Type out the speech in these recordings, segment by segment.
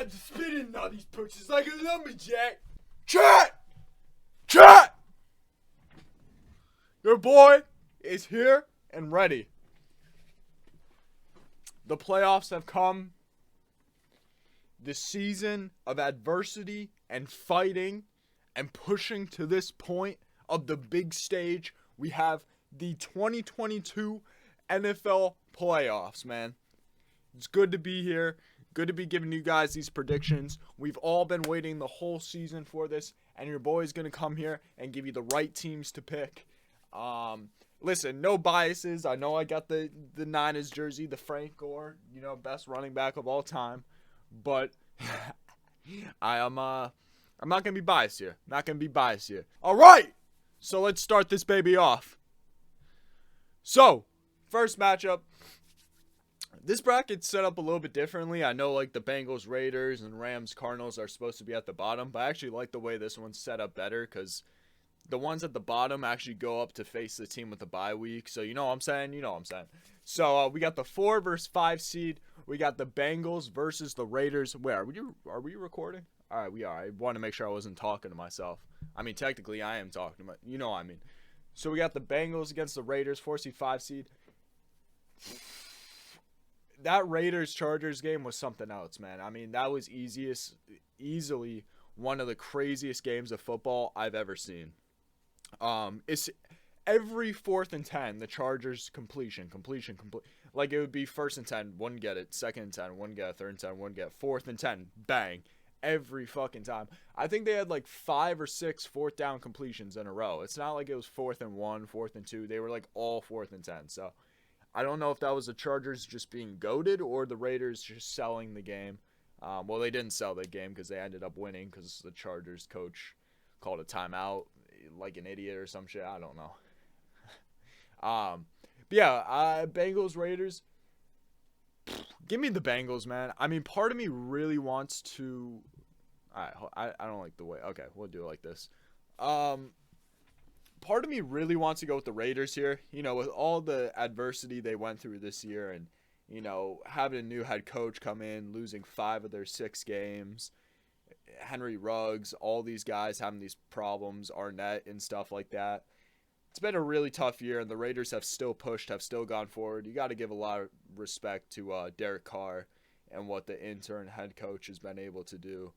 time to spit in all these punches like a lumberjack. Chat! Your boy is here and ready. The playoffs have come. The season of adversity and fighting and pushing to this point of the big stage. We have the 2022 NFL playoffs, man. It's good to be here. Good to be giving you guys these predictions. We've all been waiting the whole season for this, and your boy's going to come here and give you the right teams to pick. Listen, no biases. I know I got the Niners jersey, the Frank Gore, best running back of all time. But I'm not going to be biased here. All right. So let's start this baby off. So, first matchup. This bracket's set up a little bit differently. I know the Bengals, Raiders, and Rams, Cardinals are supposed to be at the bottom. But I actually like the way this one's set up better because the ones at the bottom actually go up to face the team with the bye week. So you know what I'm saying? So we got the 4 versus 5 seed. We got the Bengals versus the Raiders. Wait, are we recording? All right, we are. I want to make sure I wasn't talking to myself. I mean, technically I am talking, but you know what I mean. So we got the Bengals against the Raiders, 4 seed, 5 seed. That Raiders-Chargers game was something else, man. I mean, that was easily one of the craziest games of football I've ever seen. It's every 4th and 10, the Chargers completion. Like it would be 1st and 10, one get it, 2nd and 10, one get it, 3rd and 10, one get it, 4th and 10, bang. Every fucking time. I think they had 5 or 6 4th down completions in a row. It's not like it was 4th and 1, 4th and 2. They were all 4th and 10. So I don't know if that was the Chargers just being goated or the Raiders just selling the game. Well, they didn't sell the game because they ended up winning because the Chargers coach called a timeout like an idiot or some shit. I don't know. But yeah, Bengals, Raiders. Give me the Bengals, man. I mean, part of me really wants to. I don't like the way. Okay, we'll do it like this. Part of me really wants to go with the Raiders here. With all the adversity they went through this year, and having a new head coach come in, losing 5 of their 6 games. Henry Ruggs, all these guys having these problems, Arnett and stuff like that. It's been a really tough year, and the Raiders have still pushed, have still gone forward. You got to give a lot of respect to Derek Carr and what the intern head coach has been able to do.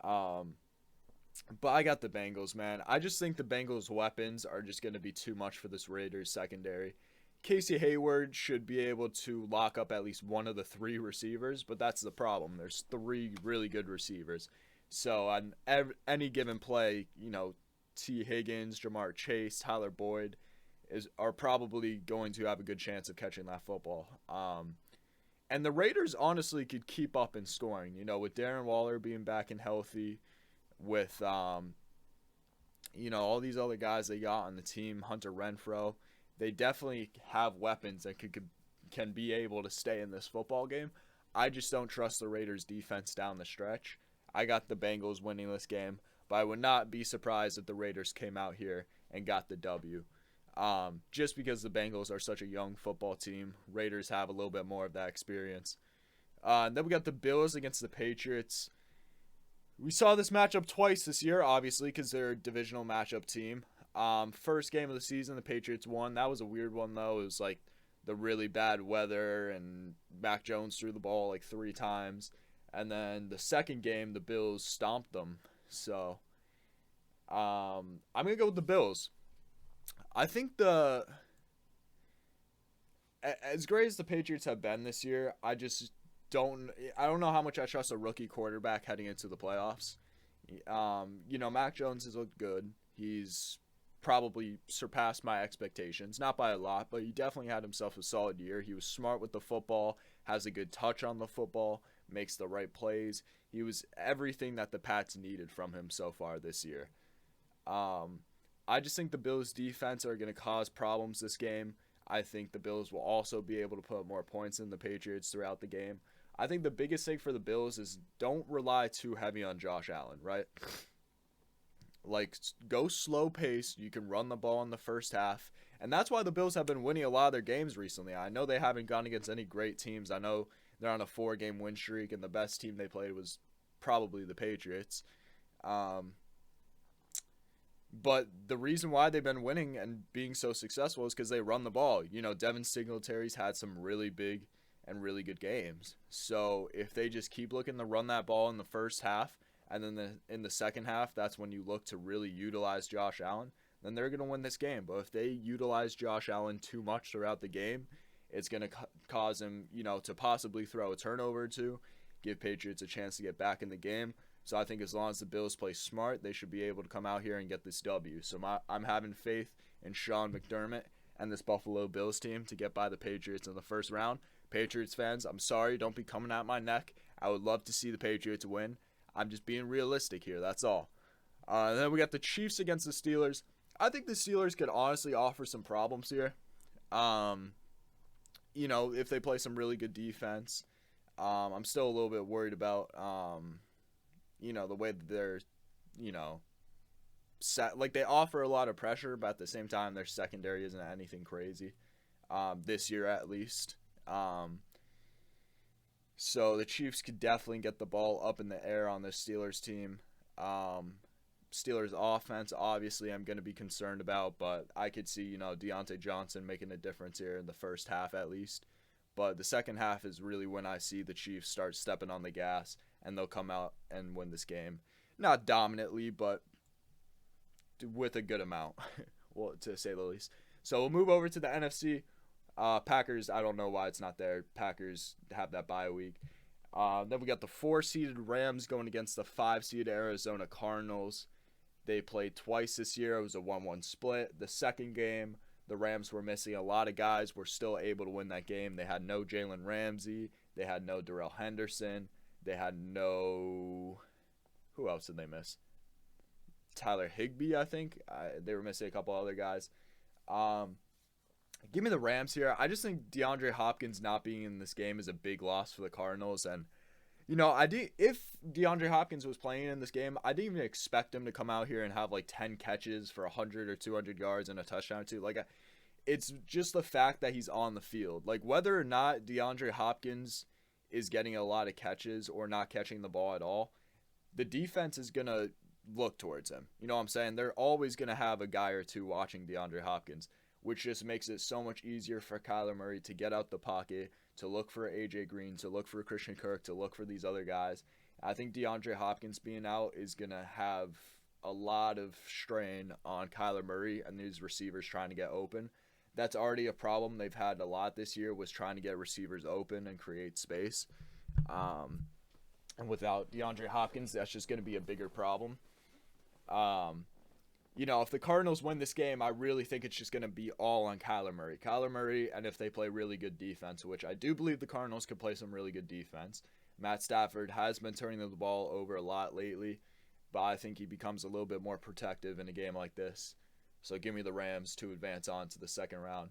But I got the Bengals, man. I just think the Bengals' weapons are just going to be too much for this Raiders secondary. Casey Hayward should be able to lock up at least one of the 3 receivers, but that's the problem. There's 3 really good receivers. So on any given play, T. Higgins, Jamar Chase, Tyler Boyd are probably going to have a good chance of catching that football. And the Raiders honestly could keep up in scoring, with Darren Waller being back and healthy, with all these other guys they got on the team, Hunter Renfrow. They definitely have weapons that can be able to stay in this football game. I just don't trust the Raiders' defense down the stretch. I got the Bengals winning this game, but I would not be surprised if the Raiders came out here and got the W. Just because the Bengals are such a young football team, Raiders have a little bit more of that experience. Then we got the Bills against the Patriots. We saw this matchup twice this year, obviously, because they're a divisional matchup team. First game of the season, the Patriots won. That was a weird one, though. It was the really bad weather, and Mac Jones threw the ball 3 times. And then the second game, the Bills stomped them. So, I'm going to go with the Bills. I think as great as the Patriots have been this year, I don't know how much I trust a rookie quarterback heading into the playoffs. Mac Jones has looked good. He's probably surpassed my expectations. Not by a lot, but he definitely had himself a solid year. He was smart with the football, has a good touch on the football, makes the right plays. He was everything that the Pats needed from him so far this year. I just think the Bills' defense are going to cause problems this game. I think the Bills will also be able to put more points in the Patriots throughout the game. I think the biggest thing for the Bills is don't rely too heavy on Josh Allen, right? Go slow pace. You can run the ball in the first half. And that's why the Bills have been winning a lot of their games recently. I know they haven't gone against any great teams. I know they're on a 4-game win streak, and the best team they played was probably the Patriots. But the reason why they've been winning and being so successful is because they run the ball. Devin Singletary's had some really big and really good games. So if they just keep looking to run that ball in the first half, and then in the second half, that's when you look to really utilize Josh Allen, then they're going to win this game. But if they utilize Josh Allen too much throughout the game, it's going to cause him, to possibly throw a turnover or two, give Patriots a chance to get back in the game. So I think as long as the Bills play smart, they should be able to come out here and get this W. So I'm having faith in Sean McDermott and this Buffalo Bills team to get by the Patriots in the first round. Patriots fans, I'm sorry, don't be coming at my neck. I would love to see the Patriots win. I'm just being realistic here, that's all. And then we got the Chiefs against the Steelers. I think the Steelers could honestly offer some problems here. If they play some really good defense. I'm still a little bit worried about, the way that they're, set. Like, they offer a lot of pressure, but at the same time, their secondary isn't anything crazy. This year, at least. So the Chiefs could definitely get the ball up in the air on the Steelers team. Steelers offense, obviously, I'm going to be concerned about, but I could see, Deontay Johnson making a difference here in the first half at least. But the second half is really when I see the Chiefs start stepping on the gas, and they'll come out and win this game. Not dominantly, but with a good amount, well, to say the least. So we'll move over to the NFC. Packers, I don't know why it's not there. Packers have that bye week. Then we got the 4-seeded Rams going against the 5-seeded Arizona Cardinals. They played twice this year. It was a 1-1 split. The second game, the Rams were missing a lot of guys. Were still able to win that game. They had no Jalen Ramsey. They had no Darrell Henderson. They had no... Who else did they miss? Tyler Higbee, I think. They were missing a couple other guys. Give me the Rams here. I just think DeAndre Hopkins not being in this game is a big loss for the Cardinals. And, if DeAndre Hopkins was playing in this game, I didn't even expect him to come out here and have like 10 catches for 100 or 200 yards and a touchdown or two. Like, it's just the fact that he's on the field. Like, whether or not DeAndre Hopkins is getting a lot of catches or not catching the ball at all, the defense is going to look towards him. You know what I'm saying? They're always going to have a guy or two watching DeAndre Hopkins, which just makes it so much easier for Kyler Murray to get out the pocket, to look for A.J. Green, to look for Christian Kirk, to look for these other guys. I think DeAndre Hopkins being out is going to have a lot of strain on Kyler Murray and these receivers trying to get open. That's already a problem they've had a lot this year, was trying to get receivers open and create space. And without DeAndre Hopkins, that's just going to be a bigger problem. If the Cardinals win this game, I really think it's just going to be all on Kyler Murray. Kyler Murray, and if they play really good defense, which I do believe the Cardinals could play some really good defense. Matt Stafford has been turning the ball over a lot lately, but I think he becomes a little bit more protective in a game like this. So give me the Rams to advance on to the second round.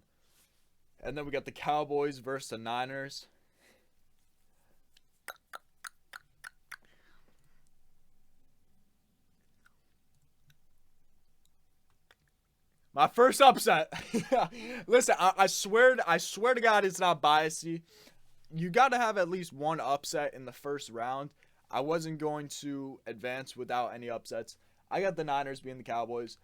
And then we got the Cowboys versus the Niners. My first upset. Listen, I swear to God it's not biasy. You got to have at least one upset in the first round. I wasn't going to advance without any upsets. I got the Niners being the Cowboys.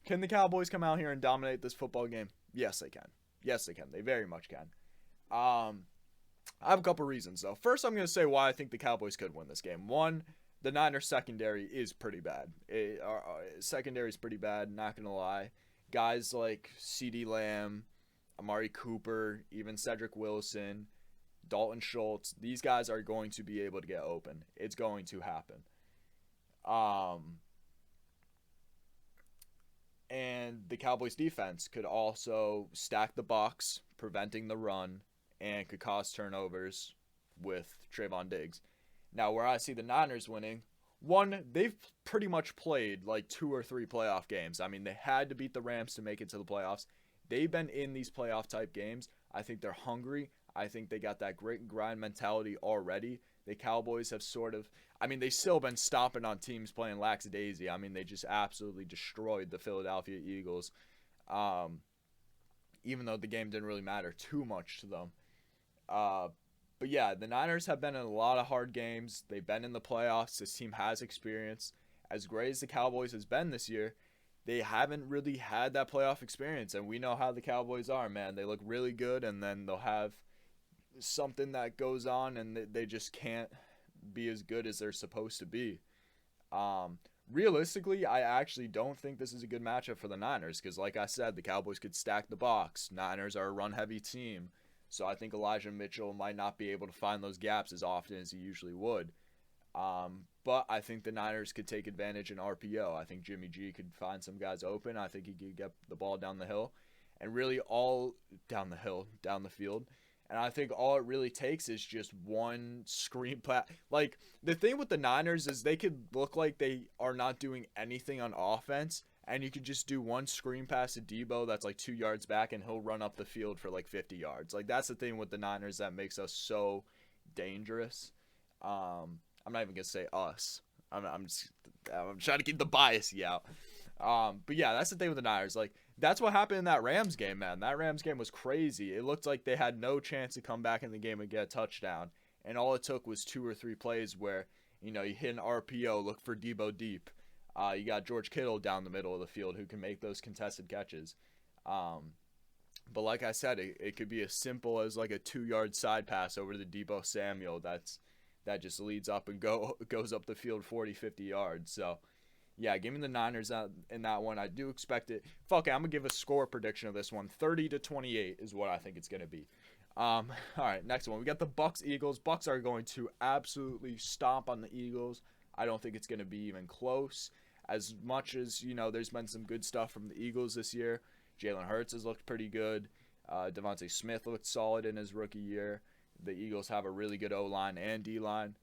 Can the Cowboys come out here and dominate this football game? Yes, they can. Yes, they can. They very much can. I have a couple reasons, though. First, I'm going to say why I think the Cowboys could win this game. One, the Niners secondary is pretty bad. Secondary is pretty bad, not going to lie. Guys like CeeDee Lamb, Amari Cooper, even Cedric Wilson, Dalton Schultz, these guys are going to be able to get open. It's going to happen. And the Cowboys defense could also stack the box, preventing the run, and could cause turnovers with Trayvon Diggs. Now, where I see the Niners winning, one, they've pretty much played like 2 or 3 playoff games. I mean, they had to beat the Rams to make it to the playoffs. They've been in these playoff type games. I think they're hungry. I think they got that grit and grind mentality already. The Cowboys have they've still been stomping on teams playing lackadaisy. I mean, they just absolutely destroyed the Philadelphia Eagles. Even though the game didn't really matter too much to them. But But yeah, the Niners have been in a lot of hard games. They've been in the playoffs. This team has experience. As great as the Cowboys has been this year, they haven't really had that playoff experience. And we know how the Cowboys are, man. They look really good, and then they'll have something that goes on, and they just can't be as good as they're supposed to be. Realistically, I actually don't think this is a good matchup for the Niners because, like I said, the Cowboys could stack the box. Niners are a run-heavy team, so I think Elijah Mitchell might not be able to find those gaps as often as he usually would. But I think the Niners could take advantage in RPO. I think Jimmy G could find some guys open. I think he could get the ball down the hill, and really all down the field. And I think all it really takes is just one screen pass. Like, the thing with the Niners is they could look like they are not doing anything on offense, and you could just do one screen pass to Debo that's like 2 yards back, and he'll run up the field for like 50 yards. Like, that's the thing with the Niners that makes us so dangerous. I'm not even going to say us. I'm trying to keep the bias out. But yeah, that's the thing with the Niners. Like, that's what happened in that Rams game, man. That Rams game was crazy. It looked like they had no chance to come back in the game and get a touchdown. And all it took was 2 or 3 plays where, you hit an RPO, look for Debo deep. You got George Kittle down the middle of the field who can make those contested catches. But like I said, it could be as simple as like a 2-yard side pass over to Debo Samuel that just leads up and goes up the field 40, 50 yards. So, yeah, give me the Niners in that one. I do expect it. Fuck it, I'm going to give a score prediction of this one. 30-28 is what I think it's going to be. All right, next one. We got the Bucs-Eagles. Bucs are going to absolutely stomp on the Eagles. I don't think it's going to be even close. As much as, there's been some good stuff from the Eagles this year. Jalen Hurts has looked pretty good. Devontae Smith looked solid in his rookie year. The Eagles have a really good O-line and D-line.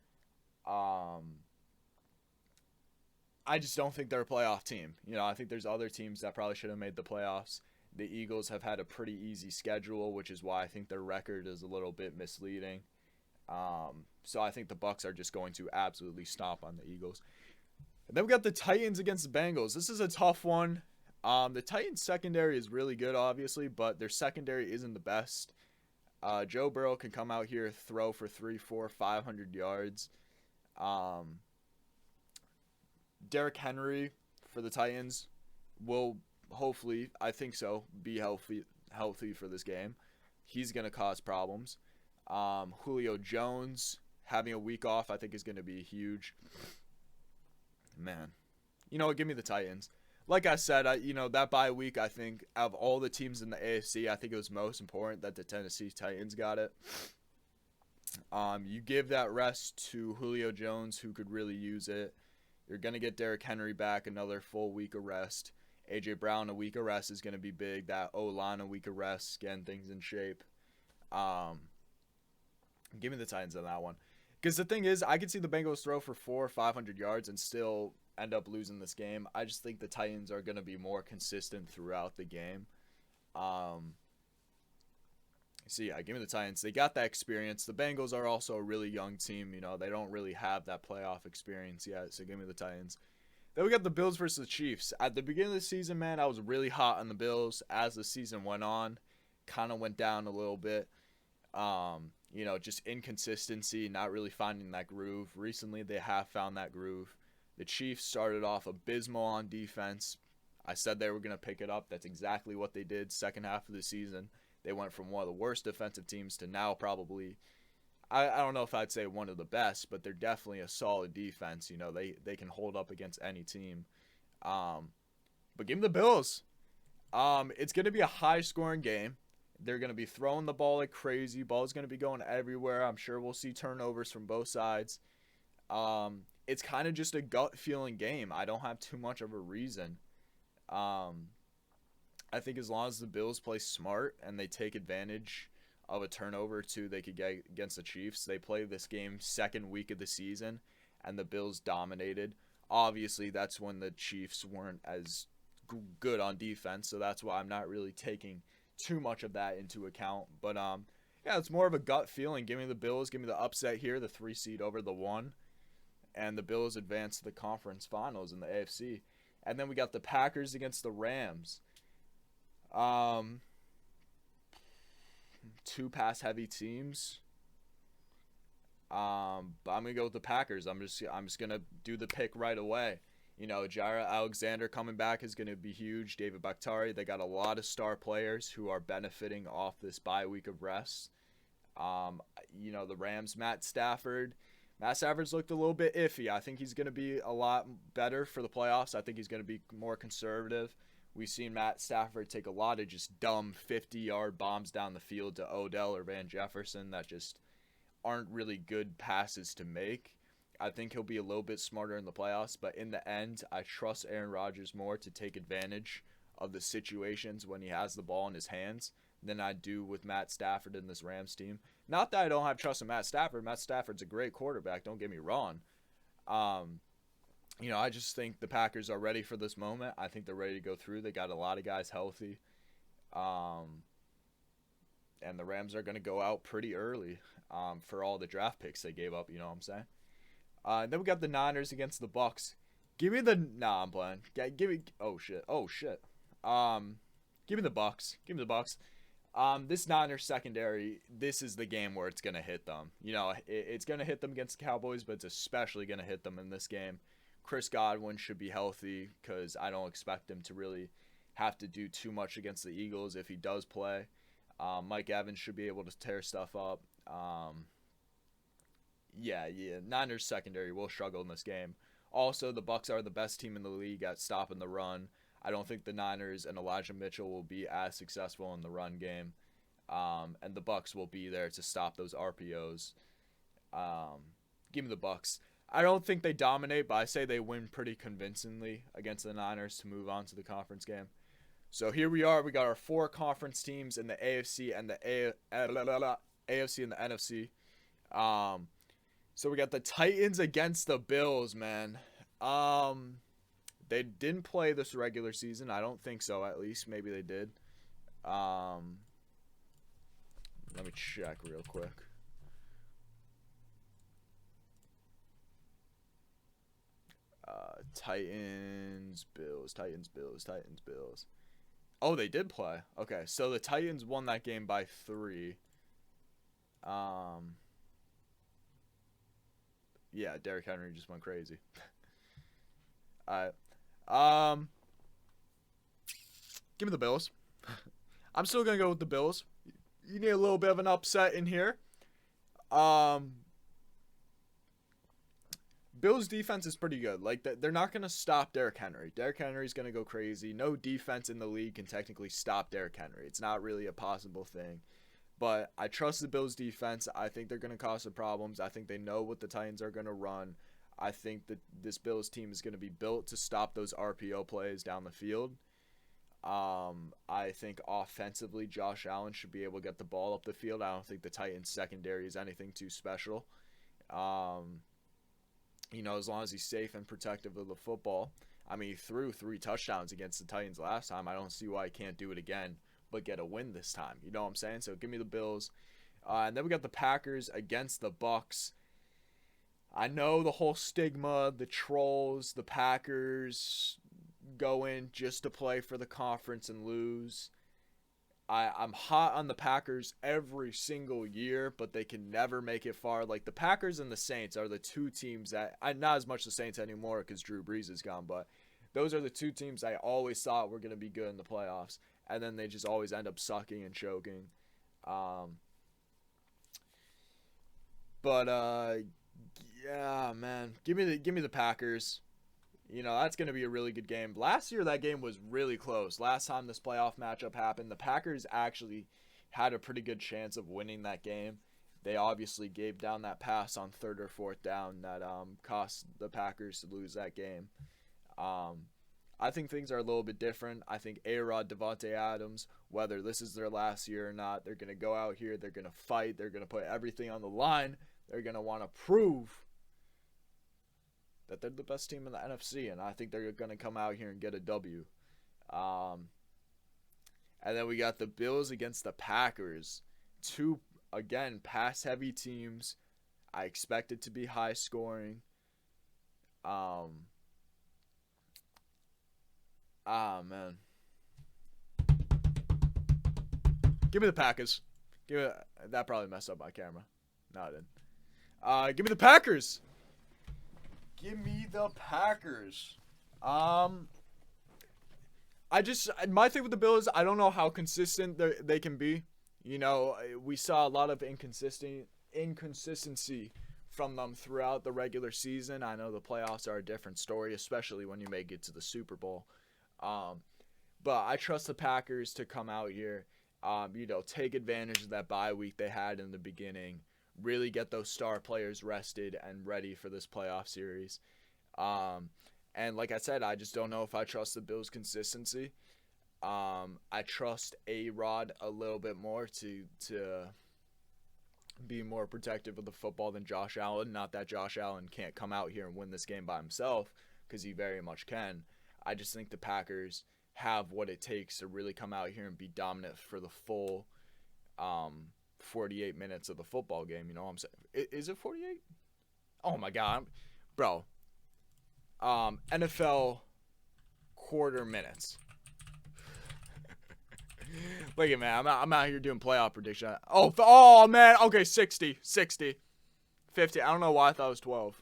I just don't think they're a playoff team. I think there's other teams that probably should have made the playoffs. The Eagles have had a pretty easy schedule, which is why I think their record is a little bit misleading. So I think the Bucs are just going to absolutely stomp on the Eagles. And then we got the Titans against the Bengals. This is a tough one. The Titans secondary is really good, obviously, but their secondary isn't the best. Joe Burrow can come out here, throw for 300, 400, 500 yards. Derrick Henry for the Titans will hopefully, I think so, be healthy for this game. He's going to cause problems. Julio Jones having a week off I think is going to be huge. Man, give me the Titans. Like I said, that bye week, I think, of all the teams in the AFC, I think it was most important that the Tennessee Titans got it. You give that rest to Julio Jones, who could really use it. You're going to get Derrick Henry back, another full week of rest. A.J. Brown, a week of rest is going to be big. That O-line, a week of rest, getting things in shape. Give me the Titans on that one. Because the thing is, I could see the Bengals throw for 400 or 500 yards and still end up losing this game. I just think the Titans are going to be more consistent throughout the game. So yeah, give me the Titans. They got that experience. The Bengals are also a really young team. They don't really have that playoff experience yet. So give me the Titans. Then we got the Bills versus the Chiefs. At the beginning of the season, man, I was really hot on the Bills. As the season went on, kind of went down a little bit. Just inconsistency, not really finding that groove. Recently, they have found that groove. The Chiefs started off abysmal on defense. I said they were going to pick it up. That's exactly what they did second half of the season. They went from one of the worst defensive teams to now probably, I don't know if I'd say one of the best, but they're definitely a solid defense. They can hold up against any team. But give me the Bills. It's going to be a high-scoring game. They're going to be throwing the ball like crazy. Ball's going to be going everywhere. I'm sure we'll see turnovers from both sides. It's kind of just a gut-feeling game. I don't have too much of a reason. I think as long as the Bills play smart and they take advantage of a turnover or two they could get against the Chiefs. They play this game second week of the season, and the Bills dominated. Obviously, that's when the Chiefs weren't as good on defense, so that's why I'm not really taking too much of that into account. But, yeah, it's more of a gut feeling. Give me the Bills. Give me the upset here, the 3 seed over the 1. And the Bills advance to the conference finals in the AFC. And then we got the Packers against the Rams. 2 pass-heavy teams. but I'm gonna go with the Packers. I'm just gonna do the pick right away. Jair Alexander coming back is gonna be huge. David Bakhtiari, they got a lot of star players who are benefiting off this bye week of rest. The Rams, Matt Stafford. Matt Stafford's looked a little bit iffy. I think he's going to be a lot better for the playoffs. I think he's going to be more conservative. We've seen Matt Stafford take a lot of just dumb 50-yard bombs down the field to Odell or Van Jefferson that just aren't really good passes to make. I think he'll be a little bit smarter in the playoffs, but in the end, I trust Aaron Rodgers more to take advantage of the situations when he has the ball in his hands than I do with Matt Stafford in this Rams team. Not that I don't have trust in Matt Stafford. Matt Stafford's a great quarterback, don't get me wrong. I just think the Packers are ready for this moment. I think they're ready to go through. They got a lot of guys healthy. And the Rams are going to go out pretty early for all the draft picks they gave up, you know what I'm saying? And then we got the Niners against the Bucks. Give me the... Nah, I'm playing. Give me... Oh, shit. Give me the Bucks. This Niners secondary, this is the game where it's going to hit them. It's going to hit them against the Cowboys, but it's especially going to hit them in this game. Chris Godwin should be healthy because I don't expect him to really have to do too much against the Eagles if he does play. Mike Evans should be able to tear stuff up. Niners secondary will struggle in this game. Also, the Bucks are the best team in the league at stopping the run. I don't think the Niners and Elijah Mitchell will be as successful in the run game. And the Bucks will be there to stop those RPOs. Give me the Bucks. I don't think they dominate, but I say they win pretty convincingly against the Niners to move on to the conference game. So here we are. We got our 4 conference teams in the AFC and the AFC and the NFC. So we got the Titans against the Bills, man. They didn't play this regular season. I don't think so, at least. Maybe they did. Let me check real quick. Titans, Bills. Oh, they did play. Okay, so the Titans won that game by 3. Yeah, Derrick Henry just went crazy. Alright. Give me the Bills. I'm still going to go with the Bills. You need a little bit of an upset in here. Bills defense is pretty good. Like, they're not going to stop Derrick Henry. Derrick Henry's going to go crazy. No defense in the league can technically stop Derrick Henry. It's not really a possible thing. But I trust the Bills defense. I think they're going to cause some problems. I think they know what the Titans are going to run. I think that this Bills team is going to be built to stop those RPO plays down the field. I think offensively, Josh Allen should be able to get the ball up the field. I don't think the Titans secondary is anything too special. As long as he's safe and protective of the football. I mean, he threw 3 touchdowns against the Titans last time. I don't see why he can't do it again, but get a win this time. You know what I'm saying? So give me the Bills. And then we got the Packers against the Bucks. I know the whole stigma, the trolls, the Packers go in just to play for the conference and lose. I'm hot on the Packers every single year, but they can never make it far. Like, the Packers and the Saints are the 2 teams that, not as much the Saints anymore because Drew Brees is gone, but those are the 2 teams I always thought were going to be good in the playoffs, and then they just always end up sucking and choking. Yeah, man, give me the Packers. That's going to be a really good game. Last year, that game was really close. Last time this playoff matchup happened, the Packers actually had a pretty good chance of winning that game. They obviously gave down that pass on 3rd or 4th down that cost the Packers to lose that game. I think things are a little bit different. I think A-Rod, Devontae Adams, whether this is their last year or not, they're going to go out here. They're going to fight. They're going to put everything on the line. They're going to want to prove that they're the best team in the NFC, and I think they're going to come out here and get a W. And then we got the Bills against the Packers. 2, again, pass-heavy teams. I expect it to be high-scoring. Man. Give me the Packers. That probably messed up my camera. No, it didn't. Give me the Packers. Give me the Packers. My thing with the Bills, I don't know how consistent they can be. You know, we saw a lot of inconsistency from them throughout the regular season. I know the playoffs are a different story, especially when you make it to the Super Bowl. But I trust the Packers to come out here, take advantage of that bye week they had in the beginning, really get those star players rested and ready for this playoff series. And like I said, I just don't know if I trust the Bills' consistency. I trust A-Rod a little bit more to be more protective of the football than Josh Allen. Not that Josh Allen can't come out here and win this game by himself, because he very much can. I just think the Packers have what it takes to really come out here and be dominant for the full 48 minutes of the football game. You know what I'm saying? Is it 48? Oh, my God. Bro. NFL quarter minutes. Look at, man, I'm out here doing playoff prediction. Oh, man. Okay, 60, 50. I don't know why I thought it was 12.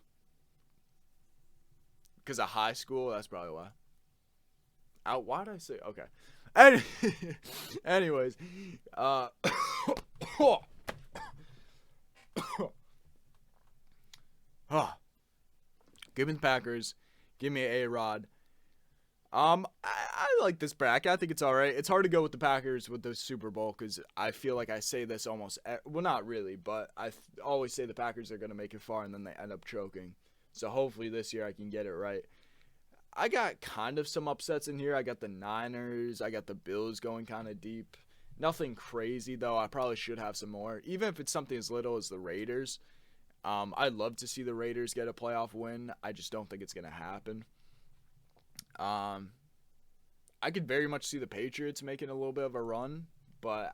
Because of high school, that's probably why. Why did I say? Okay. Anyways, give me the Packers. Give me A-Rod. I like this bracket. I think it's all right. It's hard to go with the Packers with the Super Bowl because I feel like I say this almost well, not really, but I always say the Packers are going to make it far and then they end up choking. So hopefully this year I can get it right. I got kind of some upsets in here. I got the Niners. I got the Bills going kind of deep. Nothing crazy, though. I probably should have some more. Even if it's something as little as the Raiders. I'd love to see the Raiders get a playoff win. I just don't think it's going to happen. I could very much see the Patriots making a little bit of a run, but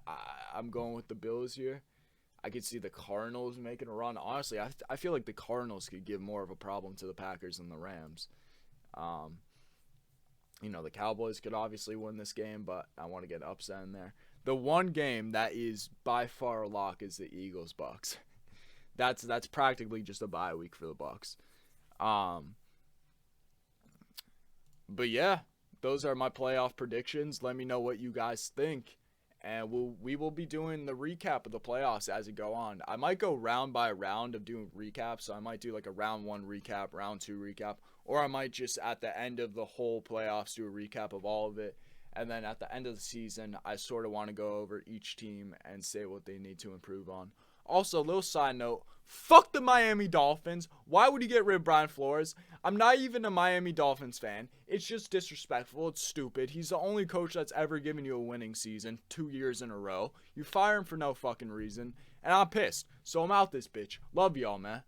I'm going with the Bills here. I could see the Cardinals making a run. Honestly, I feel like the Cardinals could give more of a problem to the Packers than the Rams. The Cowboys could obviously win this game, but I want to get an upset in there. The one game that is by far a lock is the Eagles-Bucks. That's practically just a bye week for the Bucks. But yeah, those are my playoff predictions. Let me know what you guys think. And we will be doing the recap of the playoffs as it go on. I might go round by round of doing recaps. So I might do like a round 1 recap, round 2 recap. Or I might just at the end of the whole playoffs do a recap of all of it. And then at the end of the season, I sort of want to go over each team and say what they need to improve on. Also, a little side note, fuck the Miami Dolphins. Why would you get rid of Brian Flores? I'm not even a Miami Dolphins fan. It's just disrespectful. It's stupid. He's the only coach that's ever given you a winning season 2 years in a row. You fire him for no fucking reason. And I'm pissed. So I'm out this bitch. Love y'all, man.